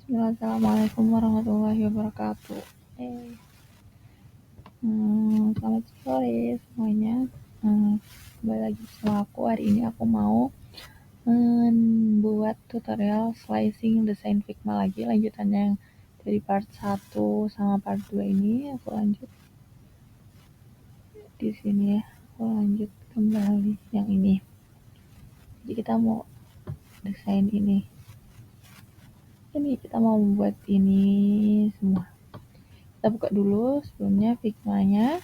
Assalamualaikum warahmatullahi wabarakatuh. Eh, Selamat sore semuanya. Kembali lagi bersama aku. Hari ini aku mau membuat tutorial slicing desain Figma lagi, lanjutannya yang dari part 1 sama part 2 ini. Aku lanjut di sini ya. Aku lanjut kembali yang ini. Jadi kita mau desain ini. Ini kita mau membuat ini semua. Kita buka dulu sebelumnya Figma-nya.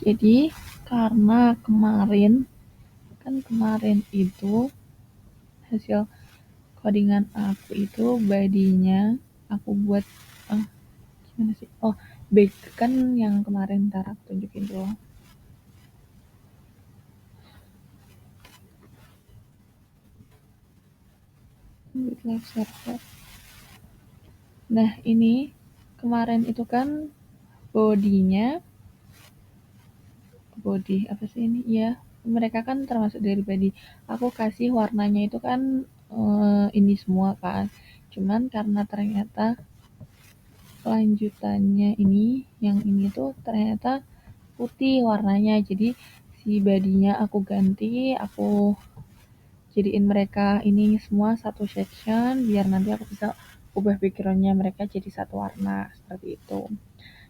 Jadi karena kemarin itu hasil codingan aku itu badinya aku buat gimana sih? Back kan yang kemarin ntar aku tunjukin dulu. Live server. Nah ini kemarin itu kan body apa sih ini ya, mereka kan termasuk dari body. Aku kasih warnanya itu kan ini semua kan, cuman karena ternyata lanjutannya ini yang ini tuh ternyata putih warnanya, jadi si badinya aku ganti, aku jadiin mereka ini semua satu section biar nanti aku bisa ubah backgroundnya mereka jadi satu warna seperti itu.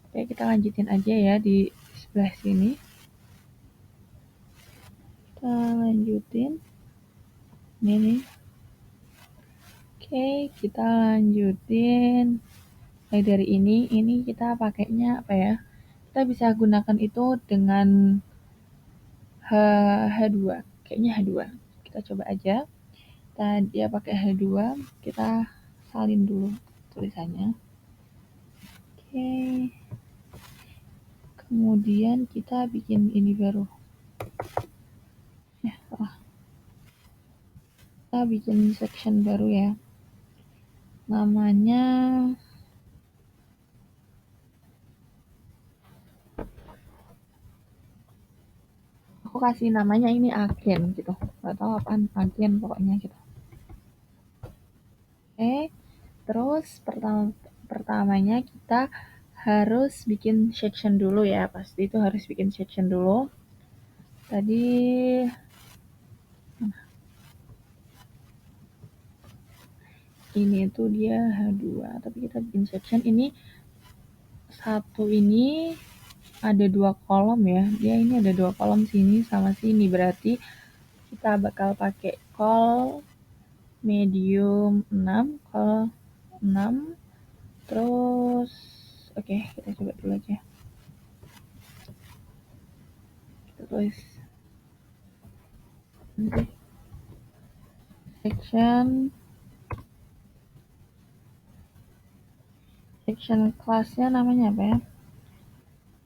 Oke, kita lanjutin aja ya di sebelah sini. Kita lanjutin ini nih. Oke, kita lanjutin dari ini kita pakainya apa ya, kita bisa gunakan itu dengan H2, kayaknya H2. Kita coba aja. Dia pakai H2, kita salin dulu tulisannya. Oke. Kemudian kita bikin ini baru. Kita bikin section baru ya. Namanya aku kasih namanya ini agen gitu. Gak tahu apaan agen pokoknya gitu. Oke. Terus pertamanya kita harus bikin section dulu ya, pasti itu harus bikin section dulu. Tadi ini tuh dia H2, tapi kita bikin section ini satu ini ada 2 kolom ya. Dia ini ada 2 kolom sini sama sini, berarti kita bakal pakai col medium 6, col 6. Terus oke, kita coba dulu aja. Kita tulis nanti section kelasnya namanya apa ya?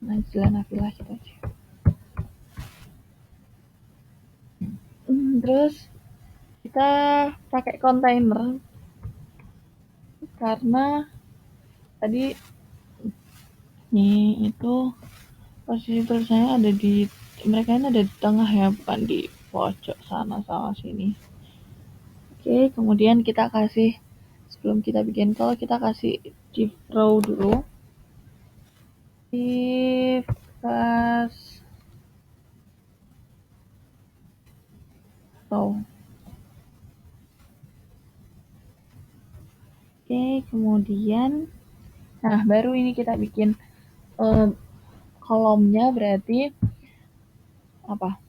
Najla Nafilah gitu aja. Terus kita pakai kontainer karena tadi nih itu posisi tulisannya ada di, mereka ini ada di tengah ya, bukan di pojok sana sama sini. Oke, kemudian kita kasih, sebelum kita bikin call, kita kasih div row dulu. Div class row. Oke, kemudian nah baru ini kita bikin kolomnya, berarti apa?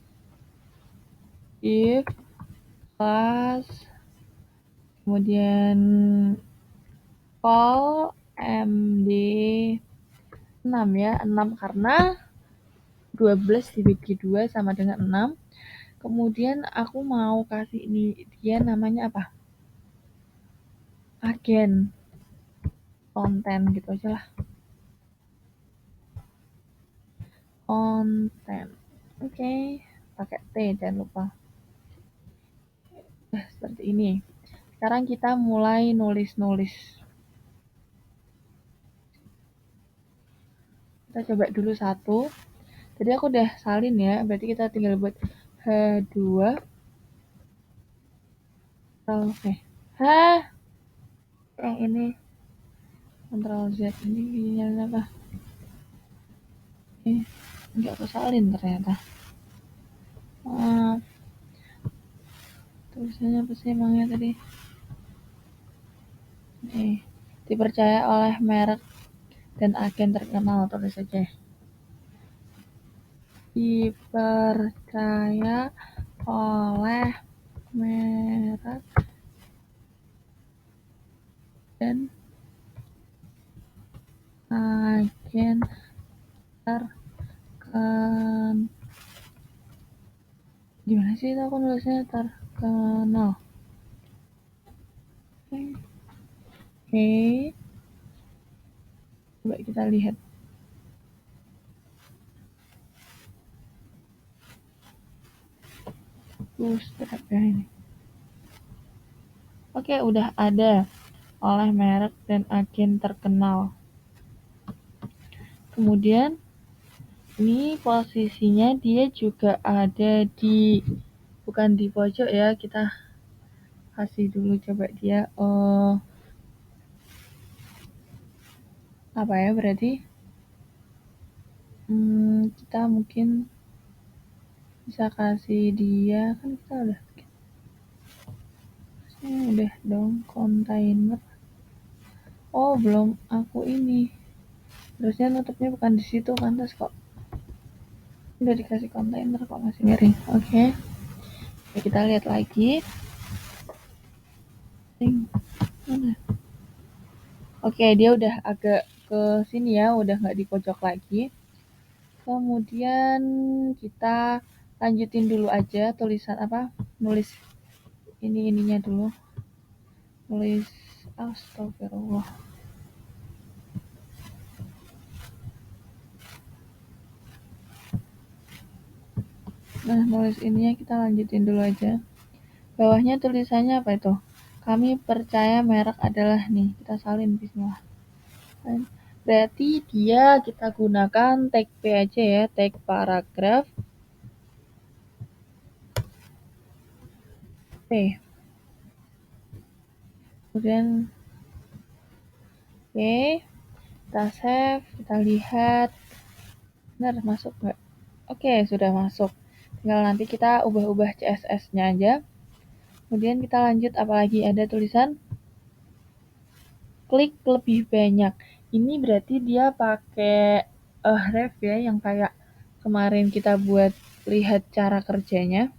Div class kemudian call md 6 ya, 6 karena 12 dibagi 2 sama dengan 6. Kemudian aku mau kasih ini dia namanya apa? Agen konten gitu aja lah. Konten. Oke, pakai T jangan lupa. Seperti ini. Sekarang kita mulai nulis-nulis. Kita coba dulu satu. Tadi aku udah salin ya, berarti kita tinggal buat H2 Hah, yang ini Ctrl Z ini apa? Nggak kesalin ternyata. Maaf. Tulisannya apa sih emangnya tadi? Dipercaya oleh merek dan agen terkenal, tulis aja. Dipercaya oleh merek dan agen terkenal. Gimana sih itu aku nulisnya terkenal? Oke. Coba kita lihat. Bootstrap ya ini. Oke, udah ada oleh merek dan agen terkenal. Kemudian ini posisinya dia juga ada di, bukan di pojok ya, kita kasih dulu coba dia apa ya, berarti kita mungkin bisa kasih dia, kan kita udah dong kontainer. Oh belum, aku ini harusnya nutupnya bukan di situ kan, terus kok udah dikasih kontainer kok masih miring. Oke. Kita lihat lagi. Oke, dia udah agak ke sini ya, udah nggak di pojok lagi. Kemudian kita lanjutin dulu aja tulisan apa, nulis ininya dulu, nulis astagfirullah. Nah, nulis ininya kita lanjutin dulu aja. Bawahnya tulisannya apa itu? Kami percaya merek adalah nih, kita salin bismillah. Berarti dia kita gunakan tag P aja ya, tag paragraf P. Kemudian oke, kita save, kita lihat benar masuk nggak? Oke, sudah masuk. Tinggal nanti kita ubah-ubah CSS-nya aja. Kemudian kita lanjut, apalagi ada tulisan klik lebih banyak. Ini berarti dia pakai ref ya, yang kayak kemarin kita buat lihat cara kerjanya.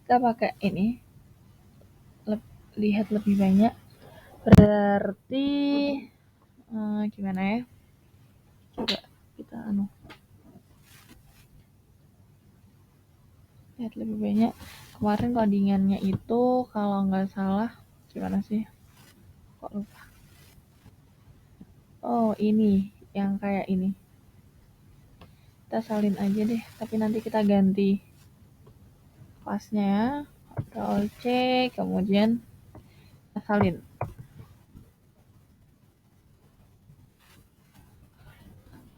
Kita pakai ini, lihat lebih banyak. Berarti gimana ya? Coba kita lihat lebih banyak. Kemarin codingannya itu kalau nggak salah gimana sih? Kok lupa? Oh ini yang kayak ini. Kita salin aja deh, tapi nanti kita ganti kelasnya ya. Ctrl C, kemudian kita salin.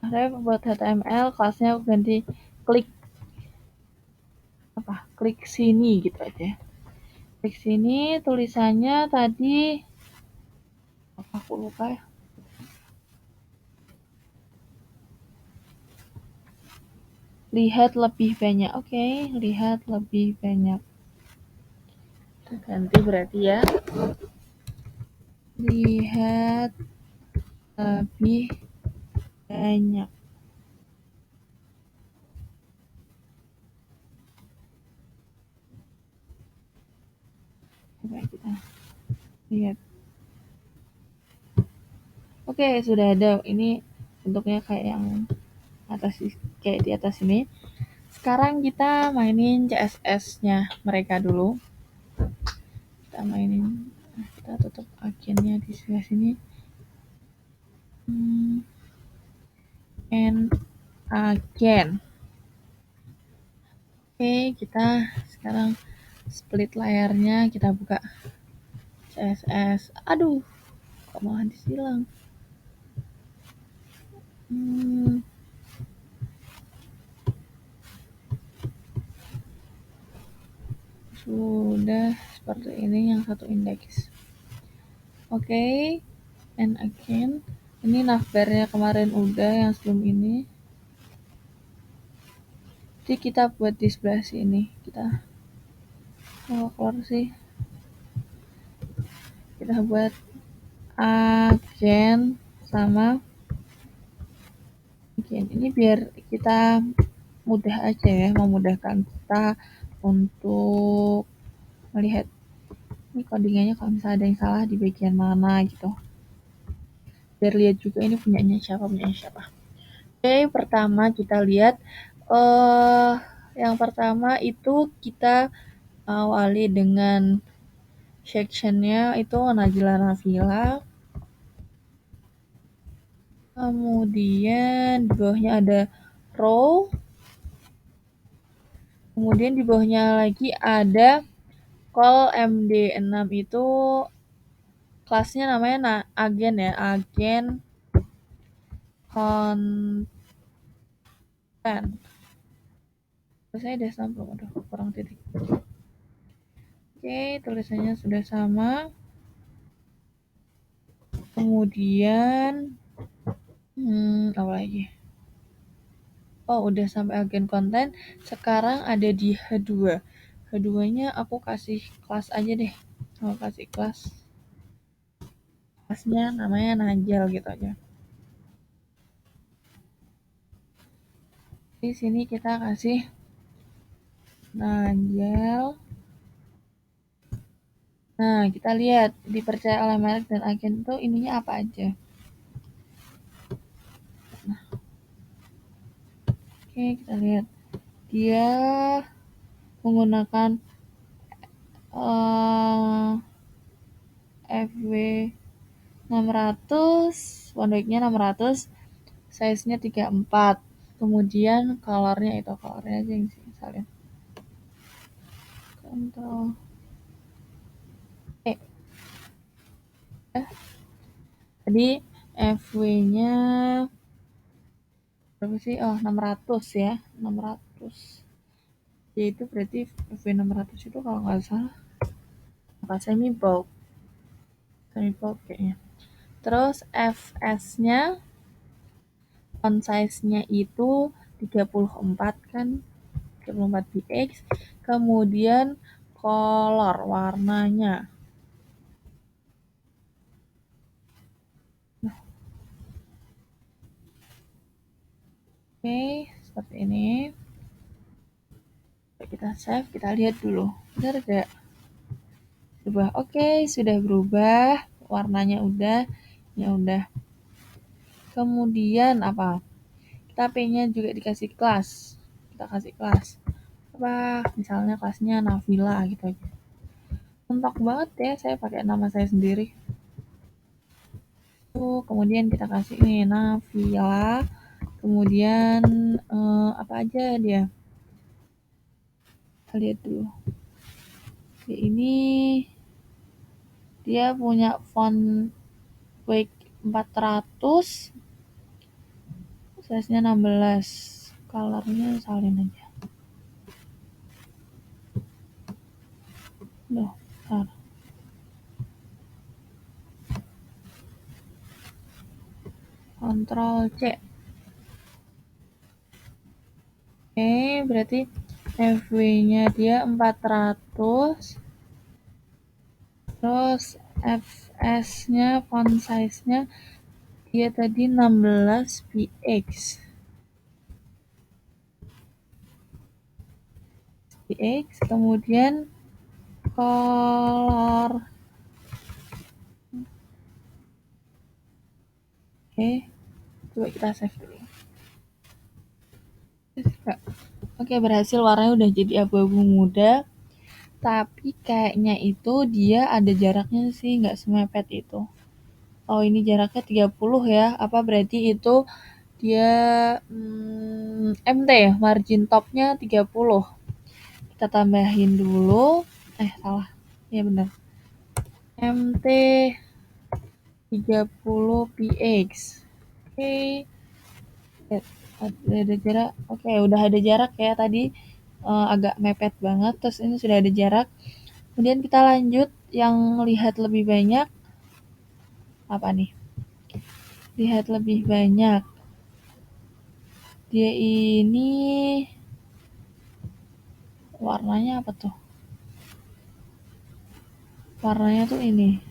Saya buat HTML, kelasnya aku ganti klik apa? Klik sini gitu aja. Klik sini, tulisannya tadi apa aku lupa ya. Lihat lebih banyak. Oke, lihat lebih banyak. Kita ganti berarti ya. Lihat lebih banyak. Coba kita lihat. Oke, sudah ada. Ini bentuknya kayak yang atas, kayak di atas ini. Sekarang kita mainin CSS-nya mereka dulu. Kita mainin. Nah, kita tutup agennya di sebelah sini. And agen. Oke, kita sekarang split layarnya, kita buka CSS. Aduh, kok malah disilang. Sudah seperti ini yang satu indeks. Oke, and again. Ini navbarnya kemarin udah yang sebelum ini. Jadi kita buat di sebelah sini. Kita keluar sih. Kita buat agen sama agen. Ini biar kita mudah aja ya, memudahkan kita untuk melihat ini codingannya kalau misalnya ada yang salah di bagian mana gitu. Biar lihat juga ini punyanya siapa. Oke, pertama kita lihat yang pertama itu kita awali dengan sectionnya itu Najla Nafila. Kemudian di bawahnya ada row. Kemudian di bawahnya lagi ada call MD6 itu kelasnya namanya agen ya, agen content. Saya udah sampai, aduh kurang titik. Oke, tulisannya sudah sama. Kemudian apa lagi? Oh, udah sampai agen konten. Sekarang ada di H2. H2-nya aku kasih kelas aja deh. Aku kasih kelas. Kelasnya namanya Najel gitu aja. Di sini kita kasih Najel. Nah, kita lihat dipercaya oleh merek dan agen itu ininya apa aja. Nah. Oke, kita lihat. Dia menggunakan FW 600, pondeknya 600, size-nya 34. Kemudian color-nya itu color-nya aja yang sih misalnya. Control E. Tadi FW-nya berapa sih? Oh, 600 ya. 600. Yaitu berarti FW 600 itu kalau nggak salah apa semi bulk kayaknya. Terus FS-nya font size-nya itu 34 kan, 34 px. Kemudian color warnanya. Nah. Oke, seperti ini. Kita save, kita lihat dulu. Benar gak? Berubah. Oke, sudah berubah. Warnanya udah, ya udah. Kemudian apa? Kita P-nya juga dikasih kelas. Kita kasih kelas. Apa? Misalnya kelasnya Navila gitu aja. Mentok banget ya saya pakai nama saya sendiri. Kemudian kita kasih ini Navila. Kemudian apa aja dia? Kita lihat dulu. Ini dia punya font weight 400, size-nya 16, color-nya salin aja. Loh, bentar. Ctrl C. Oke, berarti FW-nya dia 400. Terus FS-nya font size-nya dia tadi 16 px. Kemudian color. Oke, coba kita save dulu. Oke, berhasil, warnanya udah jadi abu-abu muda. Tapi kayaknya itu dia ada jaraknya sih, nggak semepet itu. Oh, ini jaraknya 30 ya. Apa berarti itu dia MT ya, margin topnya 30. Kita tambahin dulu. Salah. Ya benar. MT 30px. Oke, ada jarak. Oke, udah ada jarak ya tadi, agak mepet banget, terus ini sudah ada jarak. Kemudian kita lanjut yang lihat lebih banyak. Apa nih? Lihat lebih banyak. Dia ini warnanya apa tuh? Warnanya tuh ini.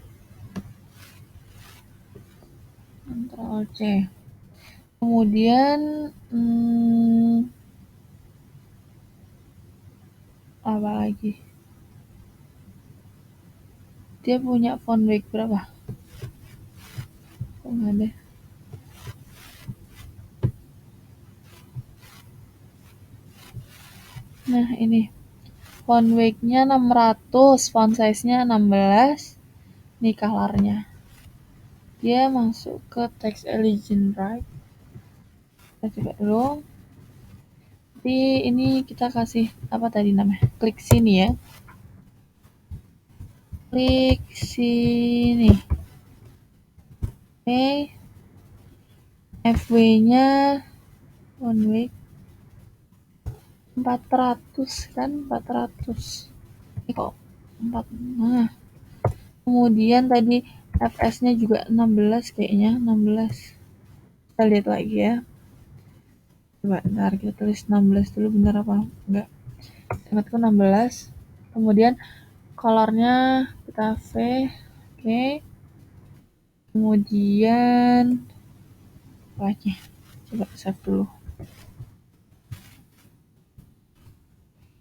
Ctrl C. Kemudian apa lagi? Dia punya font weight berapa? Kok nggak ada? Nah ini font weight-nya 600, font size-nya 16. Nih color-nya. Dia masuk ke text elegant, right? Kita coba dulu. Jadi ini kita kasih apa tadi namanya? Klik sini ya. Klik sini. Oke. FW-nya font weight 400 kan, 400. Ini kok 4. Nah, kemudian tadi fs-nya juga 16 kayaknya, 16. Kita lihat lagi ya. Coba ntar kita tulis 16 dulu, bener apa enggak. Ingatku 16. Kemudian colornya kita V. Oke. Kemudian apa coba save dulu.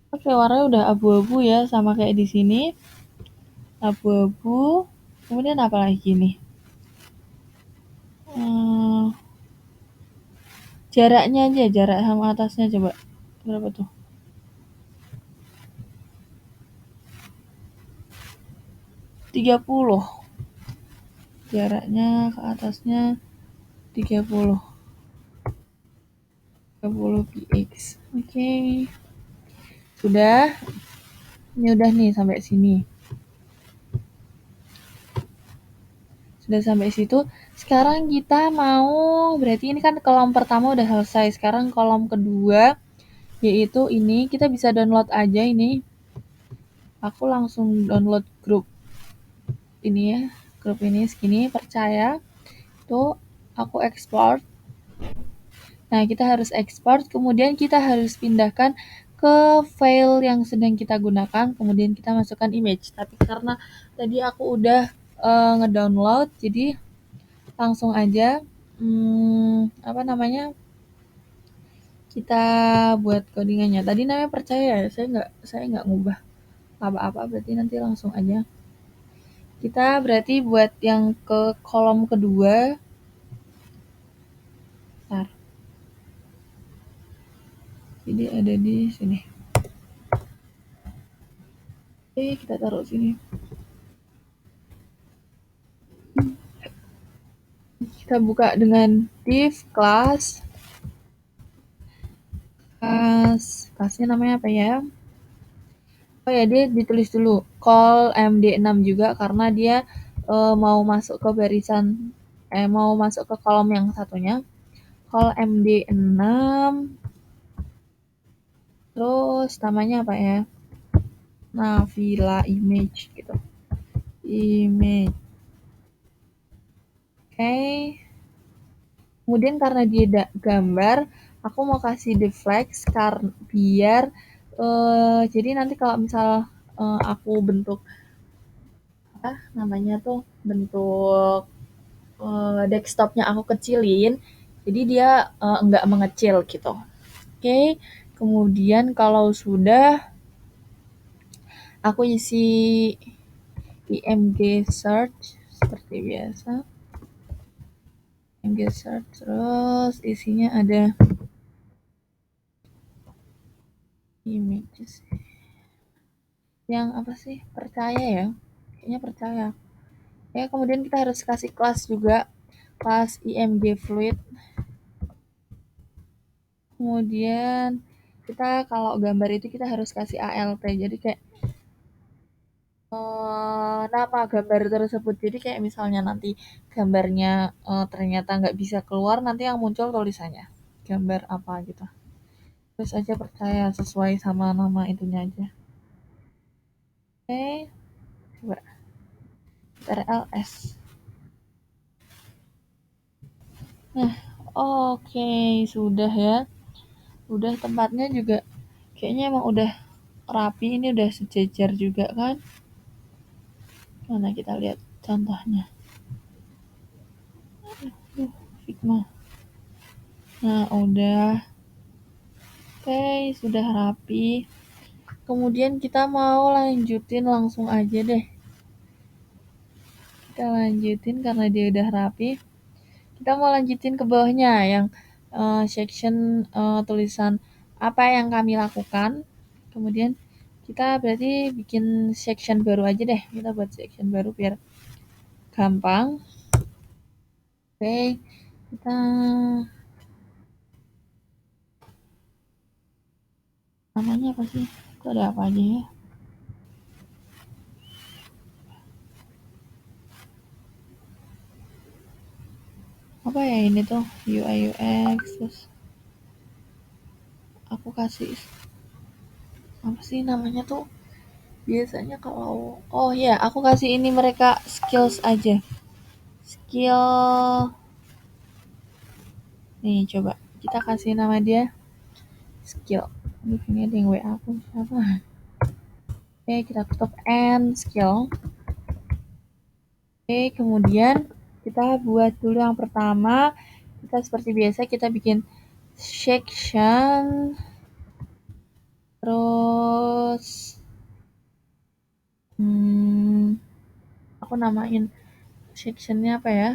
Oke, warnanya udah abu-abu ya, sama kayak di sini. Abu-abu. Kemudian apa lagi nih? Jaraknya aja, jarak sama atasnya coba. Berapa tuh? 30. Jaraknya ke atasnya 30. 30 px. Oke. Sudah. Ini udah nih sampai sini. Sudah sampai situ. Sekarang kita mau, berarti ini kan kolom pertama udah selesai. Sekarang kolom kedua, yaitu ini. Kita bisa download aja ini. Aku langsung download grup ini ya. Grup ini segini, percaya. Tuh, aku export. Nah, kita harus export. Kemudian kita harus pindahkan ke file yang sedang kita gunakan. Kemudian kita masukkan image. Tapi karena tadi aku udah ngedownload, jadi langsung aja apa namanya, kita buat codingannya. Tadi namanya percaya ya, saya nggak ngubah apa-apa, berarti nanti langsung aja. Kita berarti buat yang ke kolom kedua. Bentar. Jadi ada di sini. Oke, kita taruh sini. Kita buka dengan div class. Kelasnya namanya apa ya? Oh ya, dia ditulis dulu call MD6 juga karena dia mau masuk ke barisan, mau masuk ke kolom yang satunya. Call MD6. Terus namanya apa ya? Navila image gitu. Image. Oke. Kemudian karena dia gambar, aku mau kasih deflex biar jadi nanti kalau misal aku bentuk apa namanya tuh, bentuk desktopnya aku kecilin, jadi dia enggak mengecil gitu. Oke, kemudian kalau sudah, aku isi img search seperti biasa. Img search, terus isinya ada images. Yang apa sih? Percaya ya? Kayaknya percaya. Ya, kemudian kita harus kasih kelas juga. Kelas img fluid. Kemudian kita kalau gambar itu kita harus kasih alt. Jadi kayak nama gambar tersebut. Jadi kayak misalnya nanti gambarnya ternyata nggak bisa keluar, nanti yang muncul tulisannya gambar apa gitu. Terus aja percaya sesuai sama nama itunya aja. Oke, coba RLS. Nah, oke, sudah ya. Udah tempatnya juga kayaknya emang udah rapi, ini udah sejajar juga kan. Mana kita lihat contohnya. Figma. Nah, udah. Oke, sudah rapi. Kemudian kita mau lanjutin langsung aja deh. Kita lanjutin karena dia udah rapi. Kita mau lanjutin ke bawahnya yang section tulisan apa yang kami lakukan. Kemudian kita berarti bikin section baru aja deh. Kita buat section baru biar gampang. Oke, kita namanya apa sih? Itu ada apa aja ya? Apa ya ini tuh UI UX, terus aku kasih apa sih namanya tuh, biasanya kalau oh ya aku kasih ini mereka skills aja, skill nih, coba kita kasih nama dia skill. Ini ada yang WA aku siapa. Oke, kita tutup and skill. Oke, kemudian kita buat dulu yang pertama. Kita seperti biasa kita bikin section, terus aku namain sectionnya apa ya?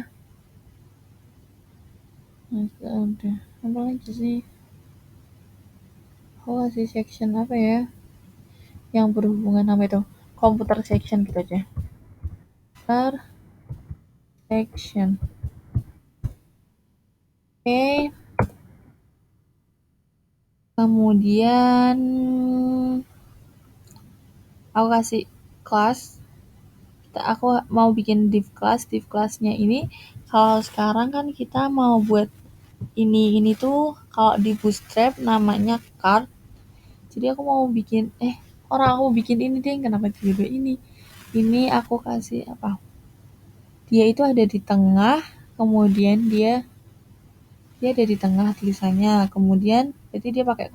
Udah, apa lagi sih? Aku kasih section apa ya? Yang berhubungan sama itu, komputer section gitu aja. Komputer section. Oke. Kemudian aku kasih kelas. Aku mau bikin div kelasnya ini. Kalau sekarang kan kita mau buat ini tuh kalau di Bootstrap namanya card. Jadi aku mau bikin aku bikin ini deh, kenapa tiba-tiba ini. Ini aku kasih apa? Dia itu ada di tengah, kemudian dia ada di tengah tulisannya. Kemudian jadi dia pakai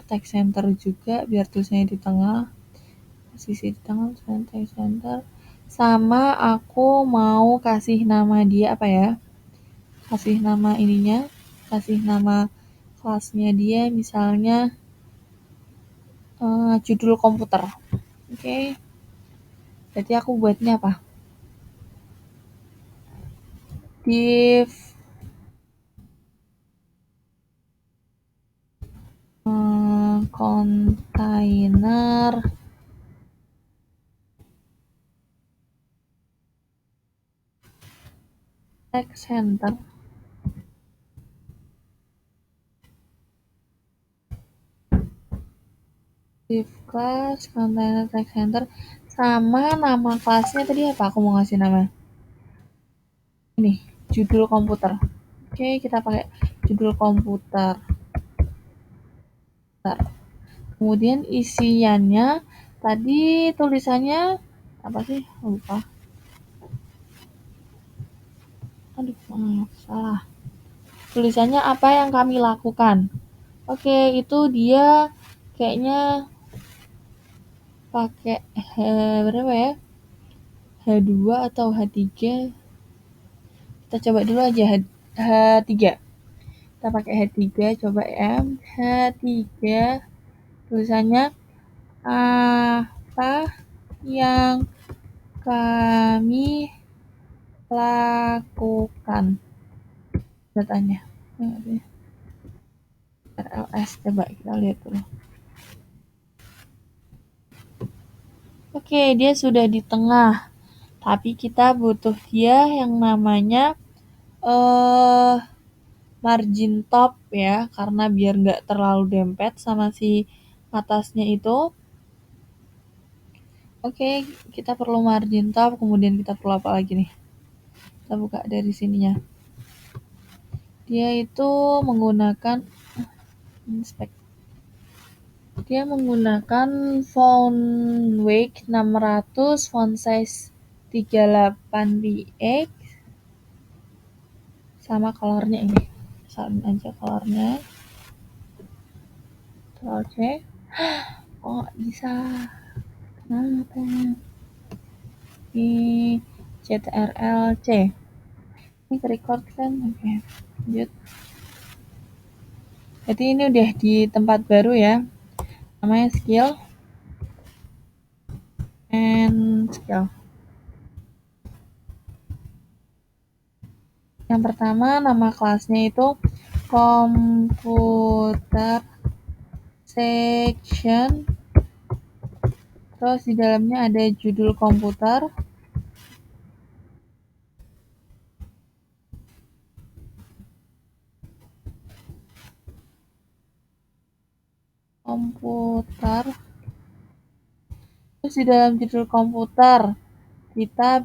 text center juga biar tulisannya di tengah. Posisi di tengah text center. Sama aku mau kasih nama dia apa ya? Kasih nama ininya, kasih nama kelasnya dia misalnya judul komputer. Oke. Jadi aku buatnya apa? Div container text center. Div class container text center sama nama kelasnya tadi apa? Aku mau ngasih nama ini judul komputer. Oke, kita pakai judul komputer. Kemudian isiannya tadi tulisannya apa sih? Lupa. Aduh, salah. Tulisannya apa yang kami lakukan. Oke, itu dia kayaknya pakai berapa ya? H2 atau H3. Kita coba dulu aja H3. Kita pakai H3, coba H3. Tulisannya apa yang kami lakukan. Datanya. RLS, coba kita lihat dulu. Oke, dia sudah di tengah. Tapi kita butuh dia yang namanya margin top ya, karena biar nggak terlalu dempet sama si atasnya itu. Oke, kita perlu margin top, kemudian kita perlu apa lagi nih? Kita buka dari sininya. Dia itu menggunakan inspect. Dia menggunakan font weight 600, font size 38 px, sama colornya ini. Salin aja colornya. Ctrl C. Oh, nggak bisa. Kenapa? Ini Ctrl C. Ini record kan? Oke, lanjut. Jadi ini udah di tempat baru ya. Namanya skill and skill. Yang pertama nama kelasnya itu computer section. Terus di dalamnya ada judul komputer. Terus di dalam judul komputer kita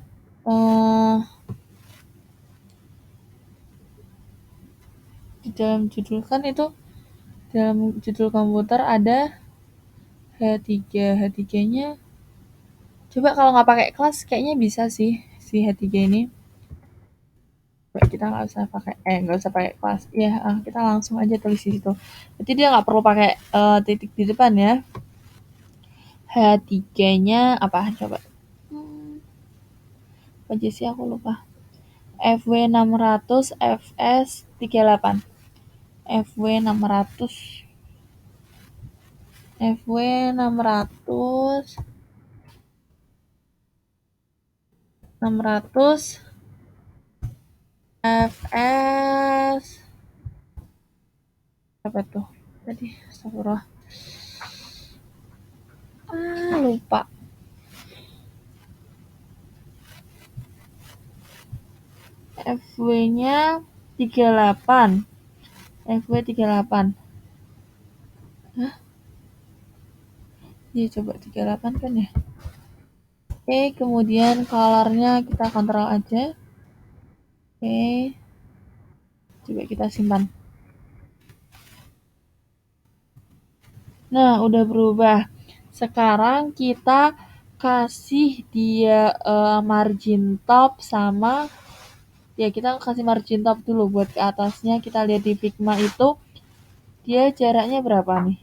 di dalam judul kan itu dalam judul komputer ada H3. H3-nya coba kalau nggak pakai kelas kayaknya bisa sih si H3 ini. Coba kita nggak usah pakai kelas ya, kita langsung aja tulis di situ. Berarti dia nggak perlu pakai titik di depan ya. H3-nya apa coba? Apa aja sih aku lupa. FW 600 FS 38. FW 600 FW 600 FS apa tuh tadi? Astagfirullah, lupa. FW-nya 38. FW 38. Hah? Iya, coba 38 kan ya? Oke, kemudian colornya kita kontrol aja. Oke. Coba kita simpan. Nah, udah berubah. Sekarang kita kasih dia margin top sama ya, kita kasih margin top dulu buat ke atasnya. Kita lihat di Figma itu dia jaraknya berapa nih?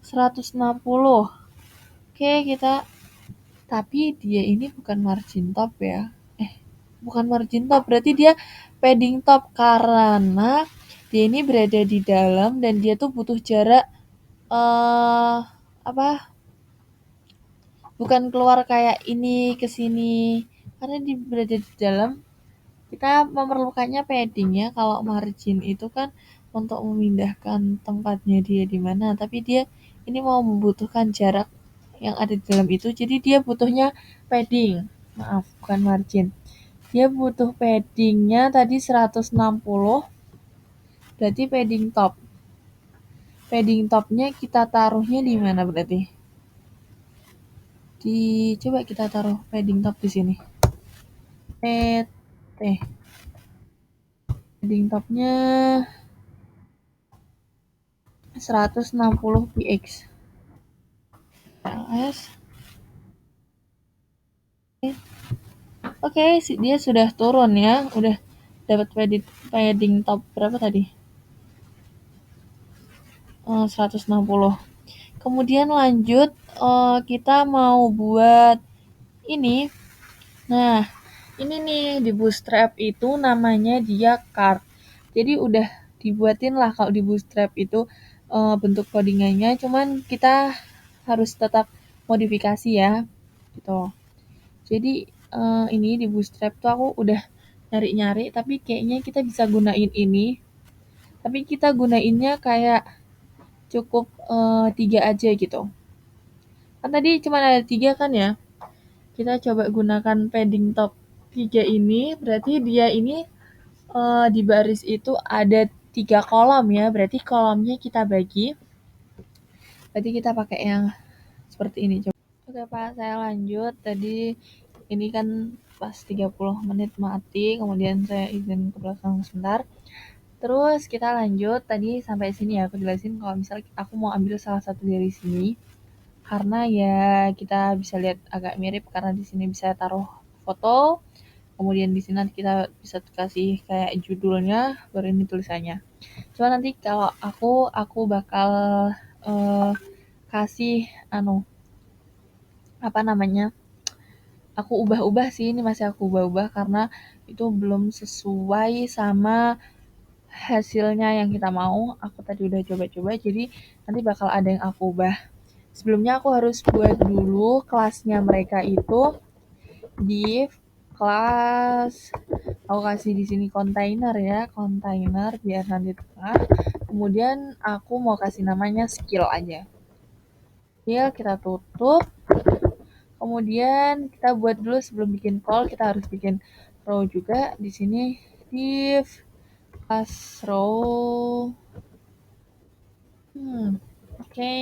160. Oke, tapi dia ini bukan margin top ya. Bukan margin top, berarti dia padding top karena dia ini berada di dalam dan dia tuh butuh jarak apa? Bukan keluar kayak ini ke sini. Karena dia berada di dalam, kita memerlukannya padding ya. Kalau margin itu kan untuk memindahkan tempatnya dia di mana, tapi dia ini mau membutuhkan jarak yang ada di dalam itu, jadi dia butuhnya padding. Maaf, bukan margin. Dia butuh paddingnya tadi 160, berarti padding top. Padding topnya kita taruhnya di mana berarti? Coba kita taruh padding top di sini. PT. Padding topnya 160 px. LS. Oke, dia sudah turun ya. Udah dapat padding top berapa tadi? 160. Kemudian lanjut, kita mau buat ini. Nah, ini nih di Bootstrap itu namanya dia card. Jadi udah dibuatin lah kalau di Bootstrap itu bentuk codingannya, cuman kita harus tetap modifikasi ya, gitu. Jadi ini di Bootstrap tuh aku udah nyari-nyari, tapi kayaknya kita bisa gunain ini. Tapi kita gunainnya kayak cukup 3 aja gitu. Kan tadi cuma ada 3 kan ya. Kita coba gunakan padding top 3 ini, berarti dia ini di baris itu ada 3 kolom ya. Berarti kolomnya kita bagi. Berarti kita pakai yang seperti ini. Coba. Oke Pak, saya lanjut. Tadi ini kan pas 30 menit mati, kemudian saya izin ke belakang sebentar. Terus kita lanjut, tadi sampai sini ya aku jelasin kalau misalnya aku mau ambil salah satu dari sini. Karena ya kita bisa lihat agak mirip karena di sini bisa taruh foto, kemudian di sini nanti kita bisa kasih kayak judulnya, baru ini tulisannya. Cuma nanti kalau aku bakal eh, kasih apa namanya? Aku ubah-ubah sih, ini masih aku ubah-ubah karena itu belum sesuai sama hasilnya yang kita mau. Aku tadi udah coba-coba, jadi nanti bakal ada yang aku ubah. Sebelumnya aku harus buat dulu kelasnya mereka itu di kelas. Aku kasih di sini kontainer ya, kontainer biar nanti tengah. Kemudian aku mau kasih namanya skill aja. Skill kita tutup. Kemudian kita buat dulu sebelum bikin call kita harus bikin row juga di sini div class row. Oke.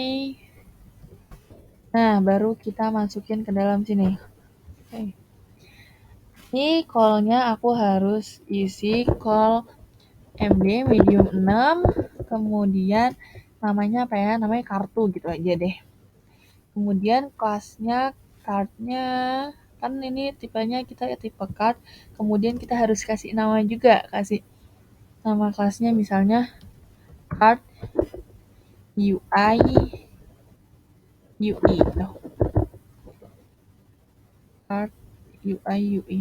Nah, baru kita masukin ke dalam sini. Oke. Ini call-nya aku harus isi call MD medium 6, kemudian namanya apa ya? Namanya kartu gitu aja deh. Kemudian kelasnya cardnya kan ini tipenya kita tipe card, kemudian kita harus kasih nama juga, kasih nama kelasnya misalnya card UI UI tuh. Card UI UI.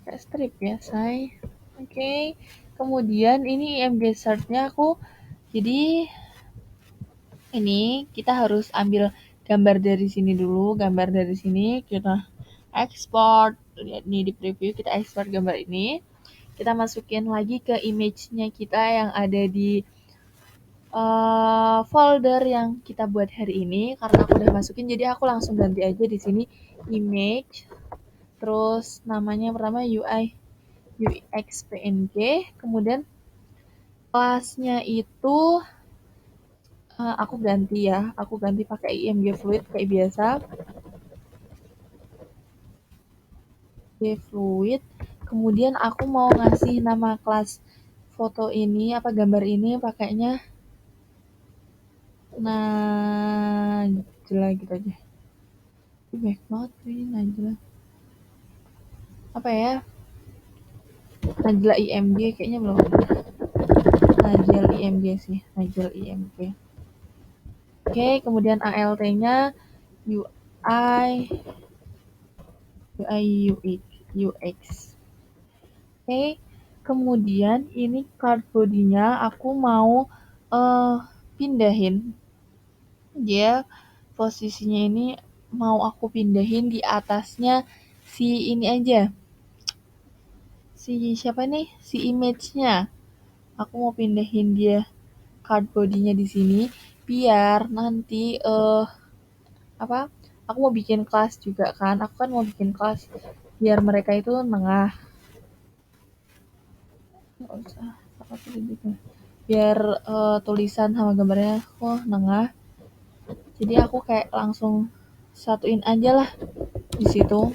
Kayak strip ya, say. Oke. Kemudian ini IMG search-nya aku jadi ini kita harus ambil gambar dari sini dulu, gambar dari sini kita export. Lihat nih di preview kita export gambar ini. Kita masukin lagi ke image-nya kita yang ada di folder yang kita buat hari ini karena aku udah masukin jadi aku langsung ganti aja di sini image terus namanya pertama UI UX PNG kemudian kelasnya itu aku ganti pakai IMG Fluid kayak biasa Fluid kemudian aku mau ngasih nama kelas foto ini apa gambar ini pakainya Najla gitu aja baik banget ini Najla apa ya Najla IMG kayaknya belum Najla IMG sih Najla IMG oke kemudian ALT-nya UI UX oke kemudian ini card body-nya aku mau pindahin dia posisinya ini mau aku pindahin di atasnya si ini aja si siapa nih si image-nya aku mau pindahin dia card body-nya di sini biar nanti apa aku mau bikin kelas juga kan aku kan mau bikin kelas biar mereka itu nengah nggak usah biar tulisan sama gambarnya nengah jadi aku kayak langsung satuin aja lah di situ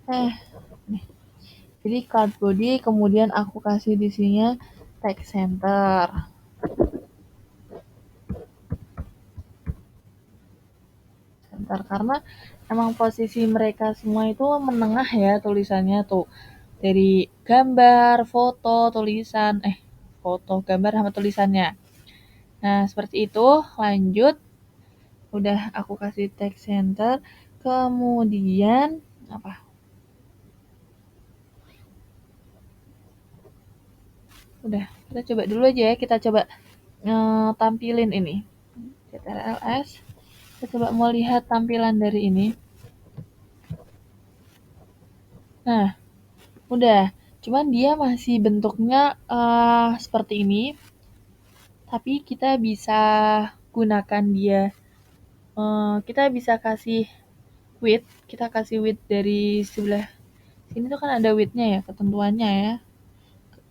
nih jadi card body kemudian aku kasih di sini text center karena emang posisi mereka semua itu menengah ya tulisannya tuh dari gambar, foto, tulisan, foto, gambar sama tulisannya. Nah, seperti itu. Lanjut. Udah aku kasih text center. Kemudian apa? Udah, kita coba dulu aja ya. Kita coba tampilin ini. CTRL-S. Kita coba mau lihat tampilan dari ini. Nah, udah. Cuman dia masih bentuknya seperti ini. Tapi kita bisa gunakan dia. Kita bisa kasih width. Kita kasih width dari sebelah sini tuh kan ada width-nya ya, ketentuannya ya.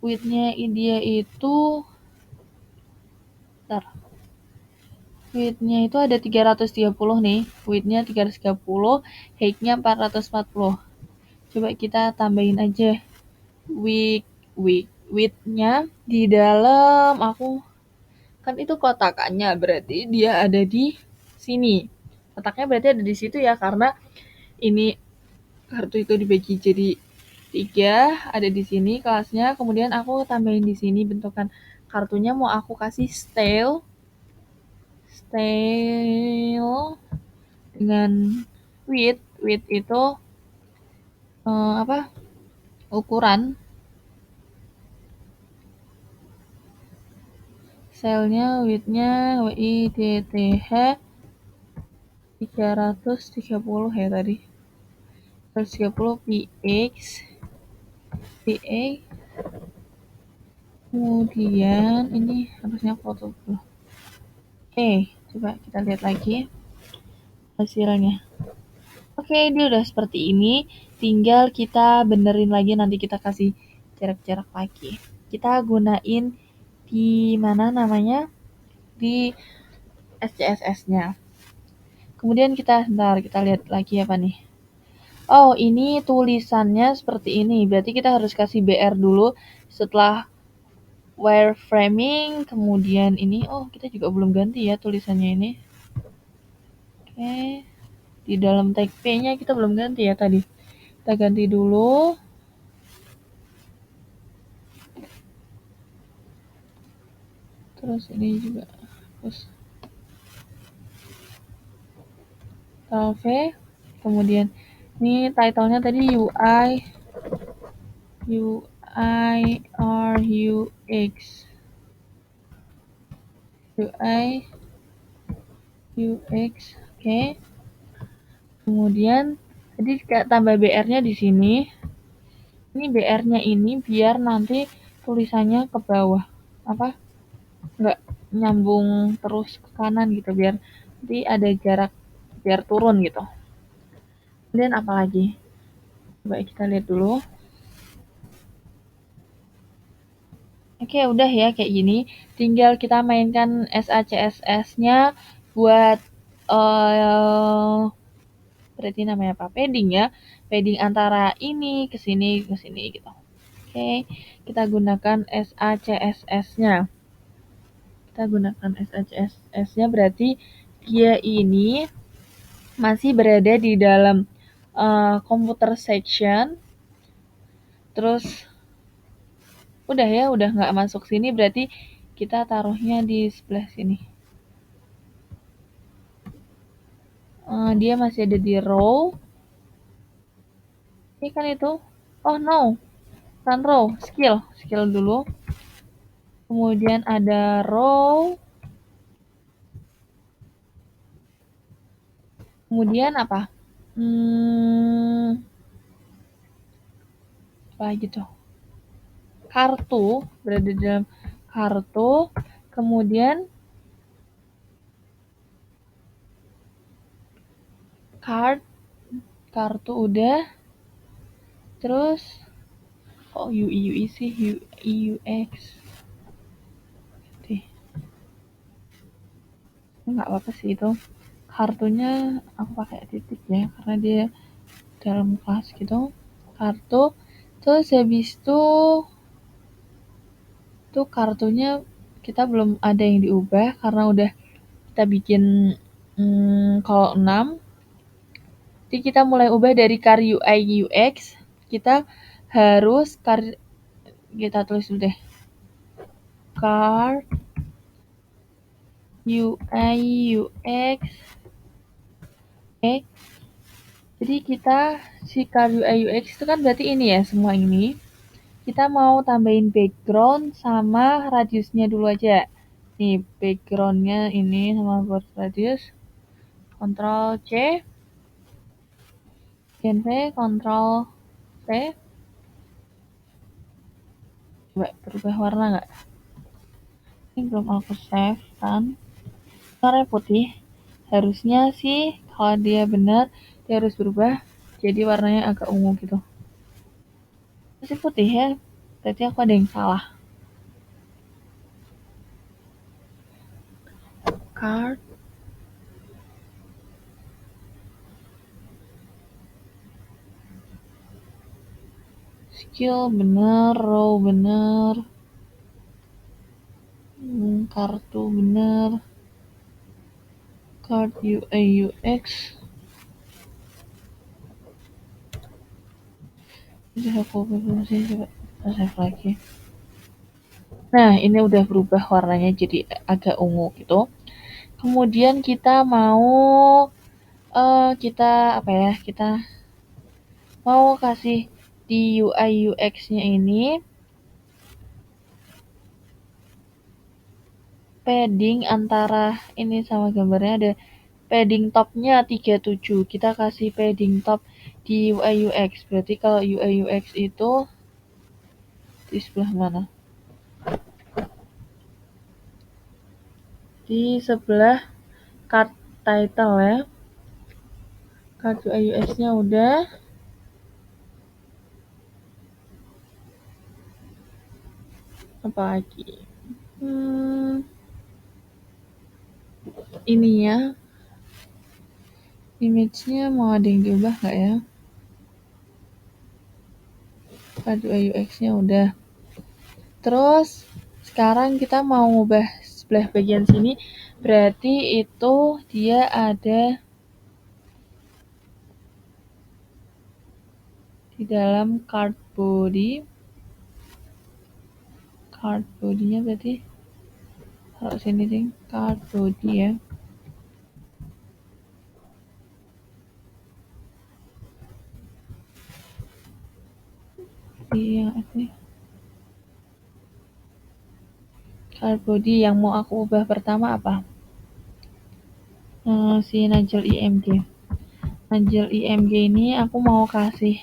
Width-nya dia itu bentar. Width-nya itu ada 330 nih. Width-nya 330, height-nya 440. Coba kita tambahin aja width-nya di dalam aku kan itu kotakannya, berarti dia ada di sini. Kotaknya berarti ada di situ ya, karena ini kartu itu dibagi jadi 3, ada di sini kelasnya, kemudian aku tambahin di sini bentukan kartunya mau aku kasih style dengan width itu apa? Ukuran selnya width-nya WIDTH 330 ya tadi. 330 PX kemudian ini harusnya foto dulu. Oke, coba kita lihat lagi hasilnya. Oke, dia udah seperti ini. Tinggal kita benerin lagi, nanti kita kasih jarak-jarak lagi. Kita gunain di mana namanya? Di SCSS-nya. Kemudian kita lihat lagi apa nih. Oh, ini tulisannya seperti ini. Berarti kita harus kasih BR dulu setelah wireframing. Kemudian ini, oh kita juga belum ganti ya tulisannya ini. Oke. Di dalam tag P-nya kita belum ganti ya tadi. Kita ganti dulu. Terus ini juga. Terus V. Kemudian ini title-nya tadi UI RUX. UI UX. Oke. Kemudian tadi kita tambah BR-nya di sini. Ini BR-nya ini biar nanti tulisannya ke bawah. Apa? Nggak nyambung terus ke kanan gitu, biar nanti ada jarak, biar turun gitu. Kemudian apa lagi? Coba kita lihat dulu. Oke, udah ya kayak gini. Tinggal kita mainkan SACSS-nya buat berarti namanya apa? Padding ya. Padding antara ini ke sini gitu. Oke, kita gunakan SACSS-nya. Kita gunakan SACSS-nya berarti dia ini masih berada di dalam computer section. Terus udah ya, udah nggak masuk sini, berarti kita taruhnya di sebelah sini. Dia masih ada di row. Ini kan itu. Oh no, bukan row, skill dulu. Kemudian ada row. Kemudian apa? Apa gitu? Kartu, berada di dalam kartu. Kemudian kartu udah. Terus kok UI sih, UX deh, nggak apa-apa sih itu. Kartunya aku pakai titik ya karena dia dalam kelas gitu. Kartu. Terus habis itu tuh kartunya kita belum ada yang diubah karena udah kita bikin kalau 6. Jadi kita mulai ubah dari car UI UX. Kita harus kita tulis dulu deh. Car UI UX. Oke. Jadi kita si car UI UX itu kan berarti ini ya, semua ini. Kita mau tambahin background sama radiusnya dulu aja. Nih backgroundnya ini sama border radius. Ctrl C. Gen V, Ctrl V. Coba berubah warna nggak? Ini belum aku save kan. Warnanya putih. Harusnya sih kalau dia benar dia harus berubah jadi warnanya agak ungu gitu. Masih putih ya, berarti aku ada yang salah. Card skill bener, row bener, kartu bener, card UI UX udah aku belum sih, coba kita save lagi. Nah, ini udah berubah warnanya jadi agak ungu gitu. Kemudian kita mau kita apa ya? Kita mau kasih di UI UX-nya ini padding antara ini sama gambarnya ada padding topnya 37. Kita kasih padding top di UI UX. Berarti kalau UI UX itu di sebelah mana? Di sebelah card title ya. Card UI UX-nya udah. Apa lagi? Ini ya. Image-nya mau ada yang diubah nggak ya? Card UI UX-nya udah. Terus sekarang kita mau ngubah sebelah bagian sini, berarti itu dia ada di dalam card body-nya berarti taruh sini ding, card body ya. Iya, ini card body yang mau aku ubah pertama apa? Si Nigel IMG. Nigel IMG ini aku mau kasih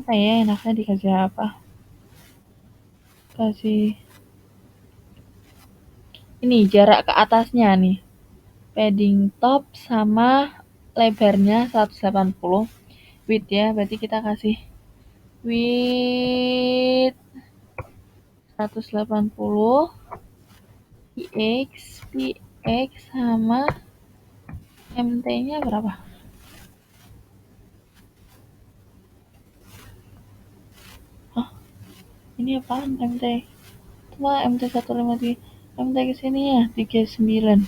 apa ya, enaknya dikasih apa? Kasih ini jarak ke atasnya nih. Padding top sama lebarnya 180. Width ya, berarti kita kasih width 180 px sama mt-nya berapa? Hah? Ini apaan mt? Cuma mt 153. MT kesini ya 39.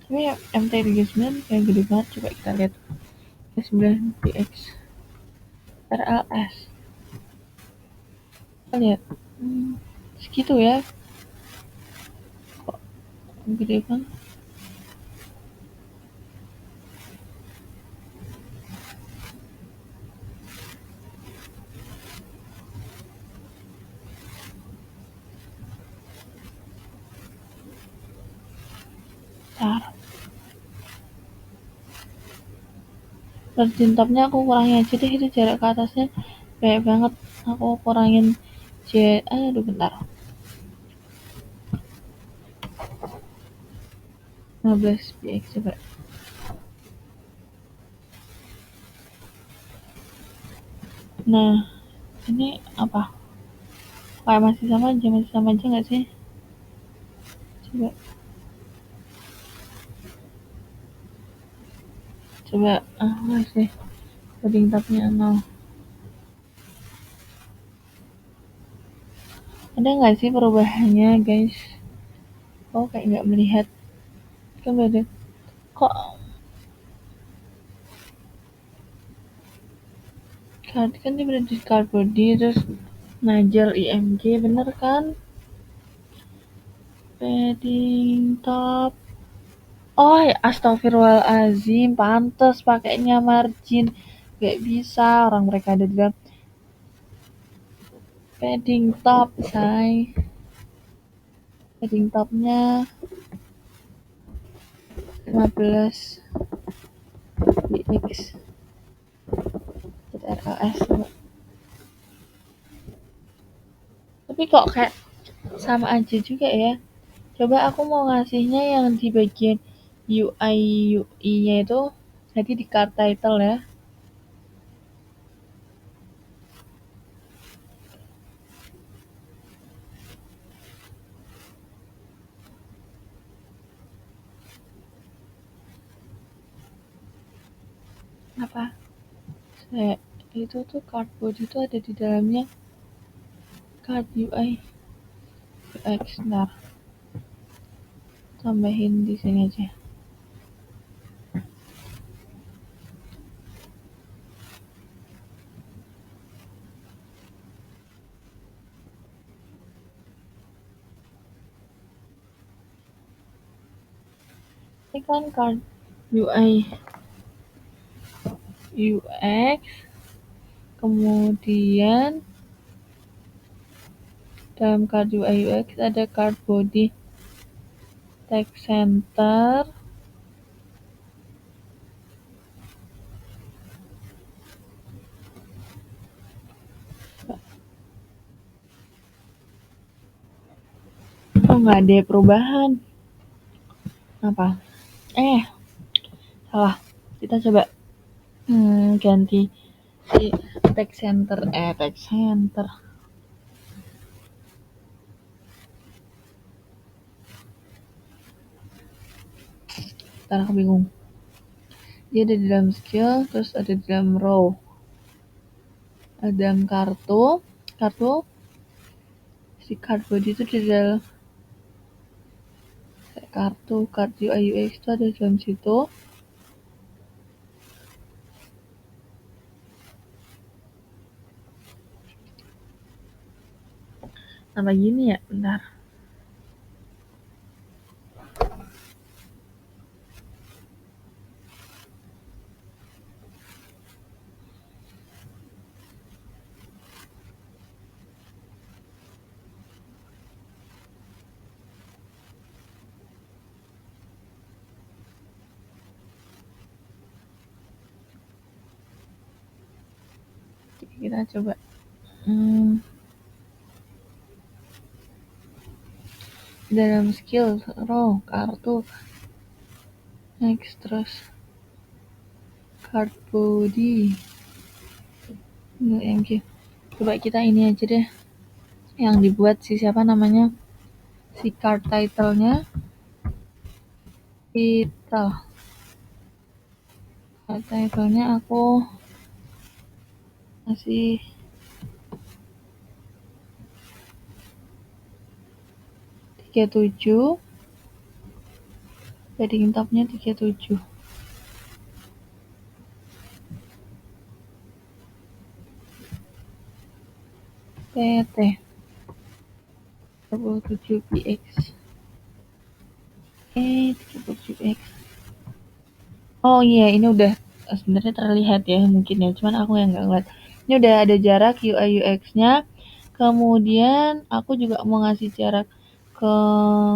Tapi mt 39 kayak gede banget. Coba kita lihat 39 px RLS. Kita lihat. Segitu ya. Kok gede banget? Margin topnya aku kurangin aja deh, itu jarak ke atasnya banyak banget. Aku kurangin aduh bentar, 15 px coba. Nah, ini apa? Kayak masih sama aja nggak sih? Coba masih padding topnya 0. Ada nggak sih perubahannya guys? Oh kayak nggak melihat. Kan beda. Kok card kan dia berada di card body, terus Nigel IMG bener kan? Padding top. Oh ya, astagfirullahaladzim, pantes pakainya margin. Gak bisa, orang mereka ada di dalam padding top, say. Padding topnya 15 px RLS. Tapi kok kayak sama aja juga ya. Coba aku mau ngasihnya yang di bagian UI UI-nya itu, jadi di card title ya. Apa? itu tuh cardboard itu ada di dalamnya card UI UX. Ntar tambahin di sini aja. Ini kan card UI UX, kemudian dalam card UI UX ada card body, text center, oh nggak ada perubahan. Apa? Salah. Kita coba ganti si text center. Text center. Ntar aku bingung. Dia ada di dalam skill, terus ada di dalam row. Ada dalam kartu si card body itu di dalam kartu UI UX itu ada di dalam situ. Apa gini ya? Bentar. Kita coba. Dalam skill row kartu next, terus card body yang coba kita ini aja deh yang dibuat si siapa namanya, si card title-nya title-nya aku masih tujuh, padding top-nya 37. PT 37PX 37X. Oh iya, ini udah sebenarnya terlihat ya mungkin ya, cuman aku yang nggak ngeliat. Ini udah ada jarak UI UX-nya. Kemudian aku juga mau ngasih jarak ke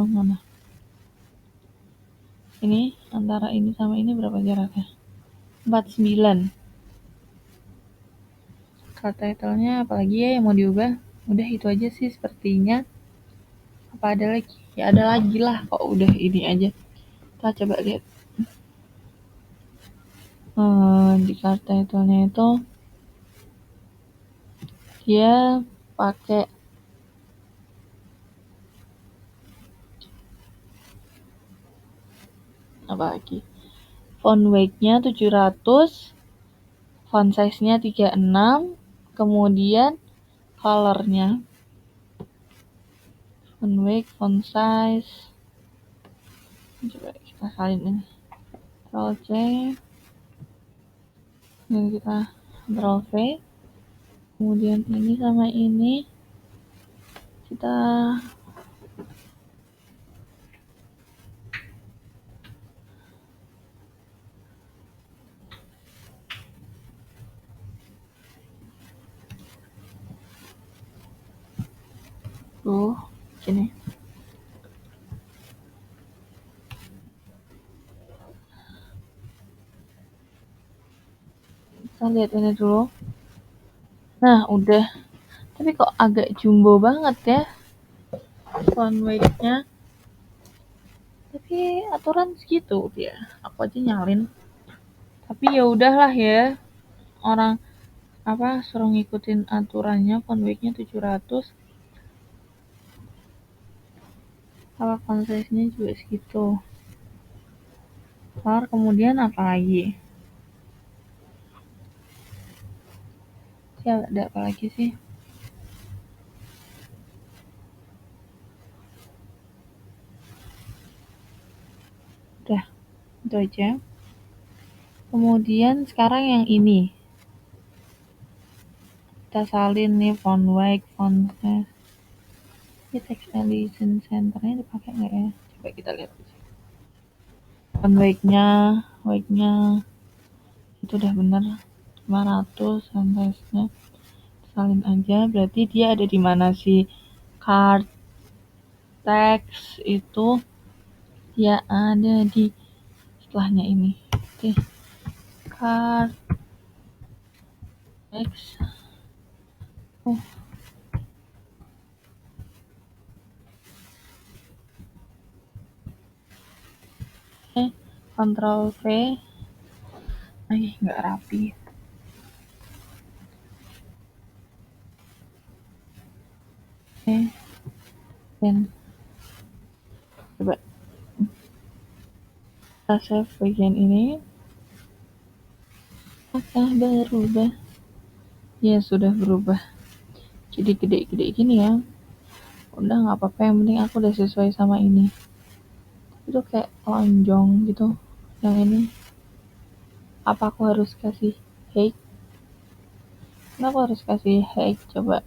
mana? Ini antara ini sama ini berapa jaraknya? 49. Card title-nya apalagi ya yang mau diubah? Udah itu aja sih sepertinya. Apa ada lagi? Ya ada lagi lah, kok udah ini aja. Kita coba lihat. Di card title-nya itu dia pakai apa lagi? Font weight-nya 700, font size-nya 36, kemudian color-nya font weight, font size, coba kita salin ini, Ctrl C, dan kita Ctrl V, kemudian ini sama ini kita gini. Kita lihat ini dulu. Nah, udah. Tapi kok agak jumbo banget ya font weight-nya. Tapi aturan segitu dia. Aku aja nyalin. Tapi ya udahlah ya. Orang suruh ngikutin aturannya, font weight-nya 700. Kalau font size-nya juga segitu. Kemudian apa lagi? Ya ada apa lagi sih? Udah, itu aja. Kemudian sekarang yang ini. Kita salin nih font wake, fontnya. Ini text edition centernya dipakai nggak ya? Coba kita lihat. Font wake-nya itu udah bener 500 size-nya. Salin aja, berarti dia ada di mana sih? Card text itu ya ada di setelahnya ini. Oke, card text. Oh, Ctrl V. Nggak rapi. Oke, dan coba kita save bagian ini. Apakah berubah? Ya, sudah berubah. Jadi gede-gede gini ya. Udah nggak apa-apa, yang penting aku udah sesuai sama ini. Itu kayak lonjong gitu. Yang ini. Apa aku harus kasih height? Kenapa harus kasih height? Coba.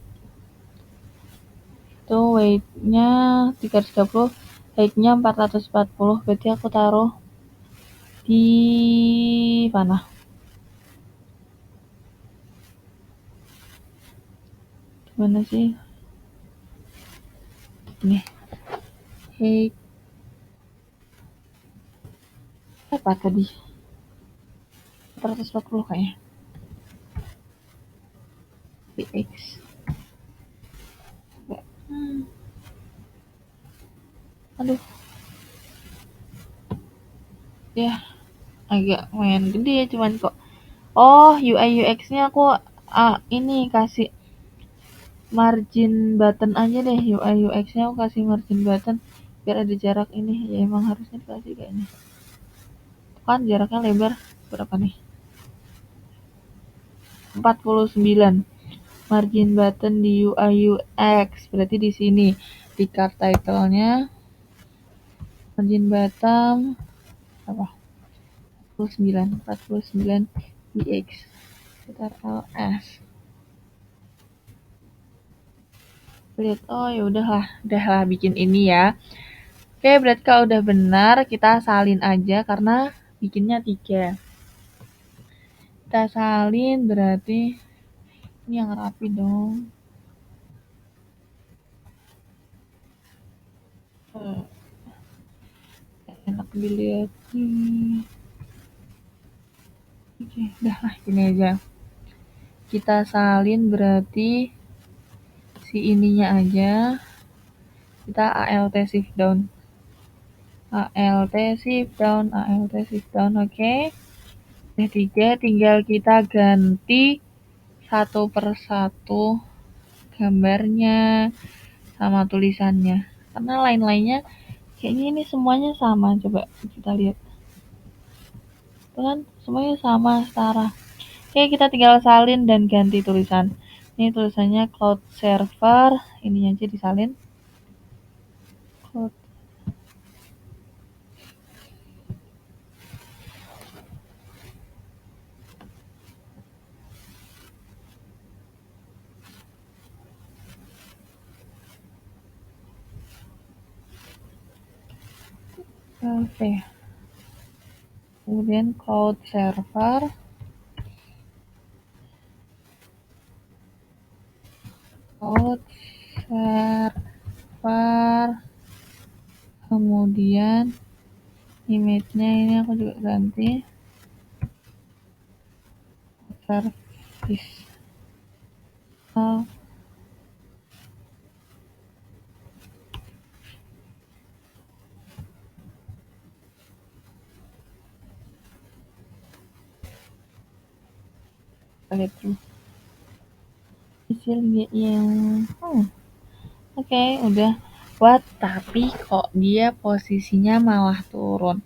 Itu weight-nya 330, height-nya 440. Berarti aku taruh di mana? Gimana sih? Ini. Height apa tadi? 440 kayaknya. px. Aduh, ya agak lumayan gede ya, cuman kok. Oh, UI UX-nya aku ini kasih margin button aja deh. UI UX-nya aku kasih margin button biar ada jarak ini. Ya emang harusnya dikasih kayak ini. Kan jaraknya lebar berapa nih? 49. Margin button di UI UX. Berarti di sini di card title-nya margin button apa? 49 px sekitar ls. Lihat, oh ya udahlah bikin ini ya. Oke, berarti kalau udah benar kita salin aja karena bikinnya 3. Kita salin berarti ini yang rapi dong. Enak dilihat. Oke, udahlah gini aja. Kita salin berarti si ininya aja. Kita alt shift down. alt shift down, oke. Udah 3, tinggal kita ganti satu persatu gambarnya sama tulisannya. Karena lain-lainnya kayaknya ini semuanya sama. Coba kita lihat. Itu kan semuanya sama, setara. Oke, kita tinggal salin dan ganti tulisan. Ini tulisannya cloud server, ini aja disalin. Cloud. Oke. Kemudian cloud server. Cloud server. Kemudian image-nya ini aku juga ganti. Service. Lihat dulu. yang Oke, udah. What? Tapi kok dia posisinya malah turun.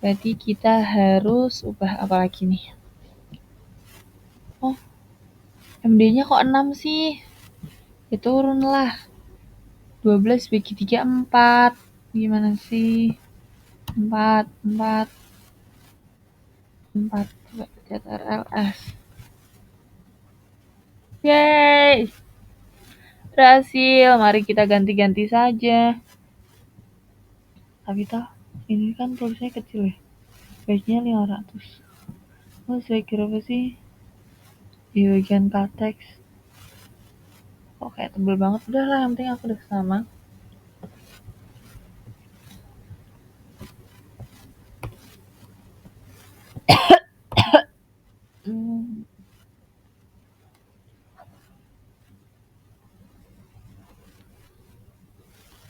Berarti kita harus ubah apa lagi nih? Oh, MD-nya kok 6 sih? Ya turun lah. 12 bagi 3 4. Gimana sih? 4 4 4 coba pencet RLS. Yeay! Berhasil. Mari kita ganti-ganti saja. Tapi toh ini kan tulisnya kecil ya. Baiknya 500. Oh, saya kira apa sih? Di bagian cut text. Kok kayak tebel banget. Udah lah, yang penting aku udah sama.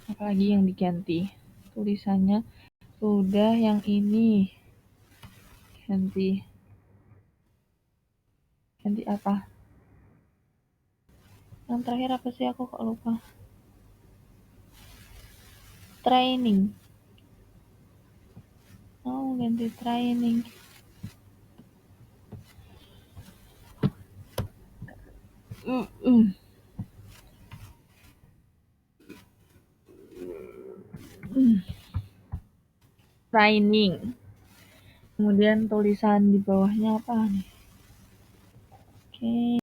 Apalagi yang diganti? Tulisannya sudah yang ini. Ganti apa? Yang terakhir apa sih, aku kok lupa. Training. Oh, ganti training. Training. Kemudian tulisan di bawahnya apa nih? Oke.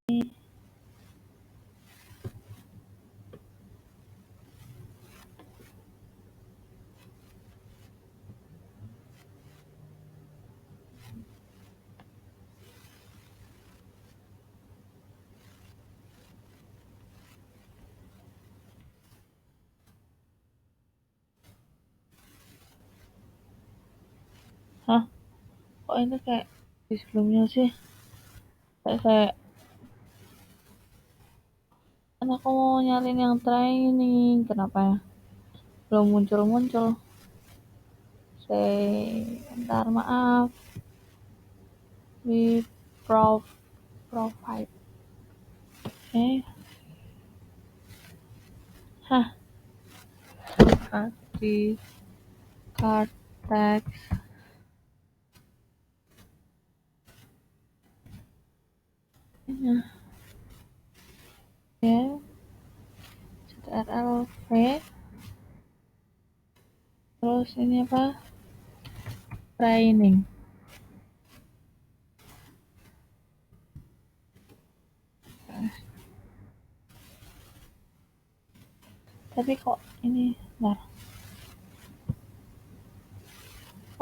Hah? Kok ini kayak di sebelumnya sih? Kayak kan aku mau nyalin yang training. Kenapa ya? Belum muncul-muncul. Bentar, maaf. We provide. Oke. Hah? Di card text. Ya. RLV. Terus ini apa? Training. Tapi kok ini, bentar.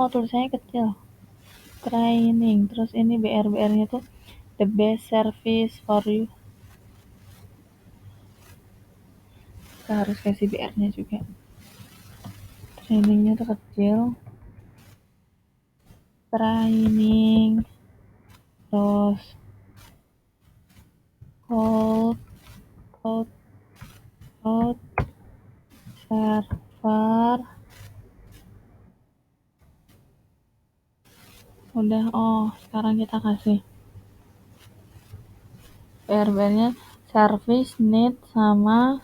Oh, tulisannya kecil. Training. Terus ini BR-nya tuh the best service for you. Kita harus kasih BR-nya juga. Trainingnya tuh kecil. Training. Terus code server. Udah, sekarang kita kasih BR-nya service need sama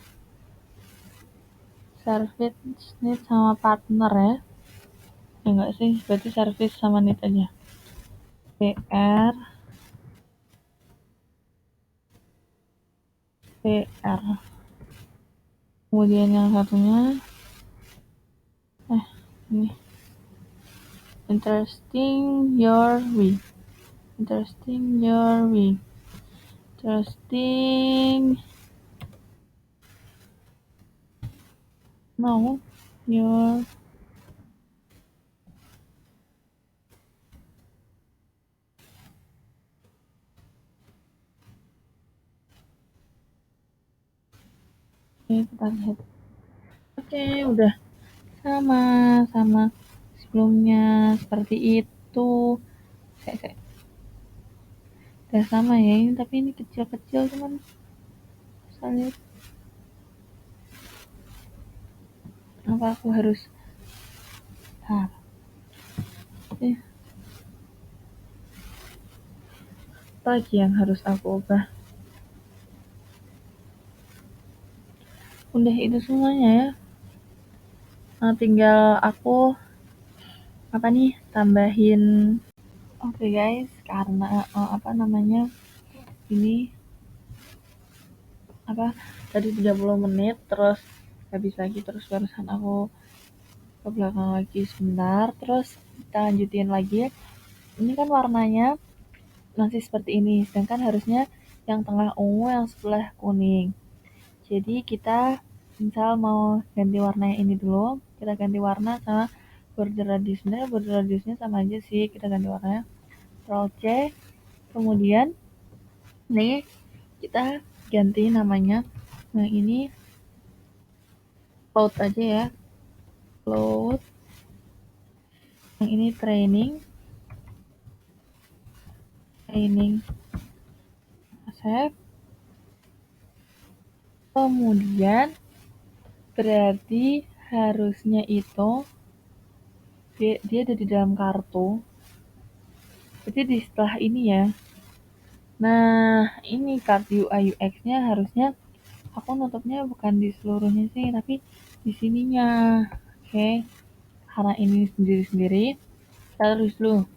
partner ya. Ya enggak sih, berarti service sama need aja. BR kemudian yang satunya ini interesting your way no your kita lihat. Oke, udah sama sebelumnya seperti itu. Udah sama ya ini, tapi ini kecil-kecil cuman misalnya apa aku harus apa lagi yang harus aku ubah? Udah itu semuanya ya. Nah, tinggal aku apa nih tambahin. Oke guys, karena ini apa tadi 30 menit, terus habis lagi, terus barusan aku ke belakang lagi sebentar, terus kita lanjutin lagi. Ini kan warnanya masih seperti ini, sedangkan harusnya yang tengah ungu, yang sebelah kuning. Jadi kita misal mau ganti warnanya ini dulu, kita ganti warna sama border radius. Sebenarnya border radiusnya sama aja sih, kita ganti warnanya. Ctrl C, kemudian nih kita ganti namanya. Nah ini cloud aja ya, cloud. Yang ini training save. Kemudian berarti harusnya itu dia ada di dalam kartu. Berarti di setelah ini ya. Nah, ini kartu UI UX-nya harusnya aku nutupnya bukan di seluruhnya sih, tapi di sininya. Oke. Karena ini sendiri-sendiri, kita tulis dulu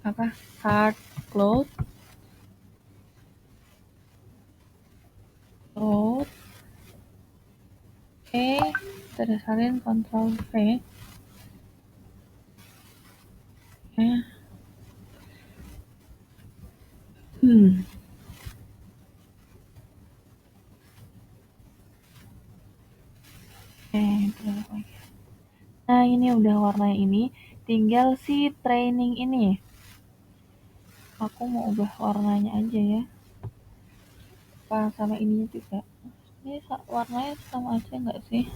apa? Hard close, close. Oke, kita salin Ctrl V. Ya. Hmm. Terus lagi. Nah, ini udah warnanya ini. Tinggal si training ini. Aku mau ubah warnanya aja ya. Apa sama ininya juga. Ini warnanya sama aja nggak sih?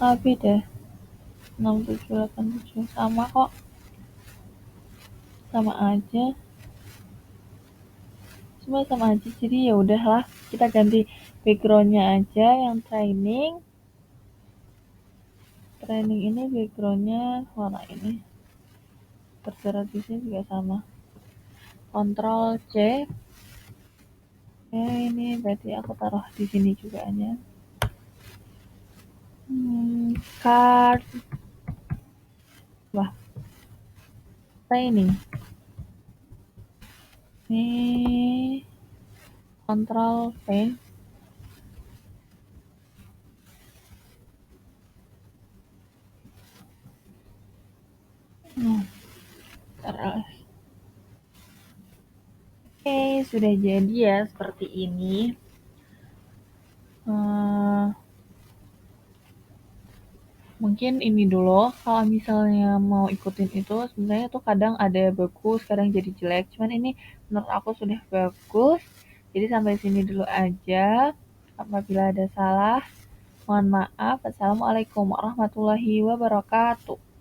Ah, beda. 6787 sama kok. Sama aja. Semua sama aja. Jadi ya udahlah, kita ganti backgroundnya aja yang training. Training ini backgroundnya warna ini. Bergeraknya juga sama. Ctrl C. Ya ini berarti aku taruh di sini juga aja. Card. Wah, training. Ini Ctrl V. Terus. Oke, sudah jadi ya seperti ini. Mungkin ini dulu, kalau misalnya mau ikutin itu, sebenarnya tuh kadang ada bagus, kadang jadi jelek. Cuman ini menurut aku sudah bagus. Jadi sampai sini dulu aja. Apabila ada salah, mohon maaf. Assalamualaikum warahmatullahi wabarakatuh.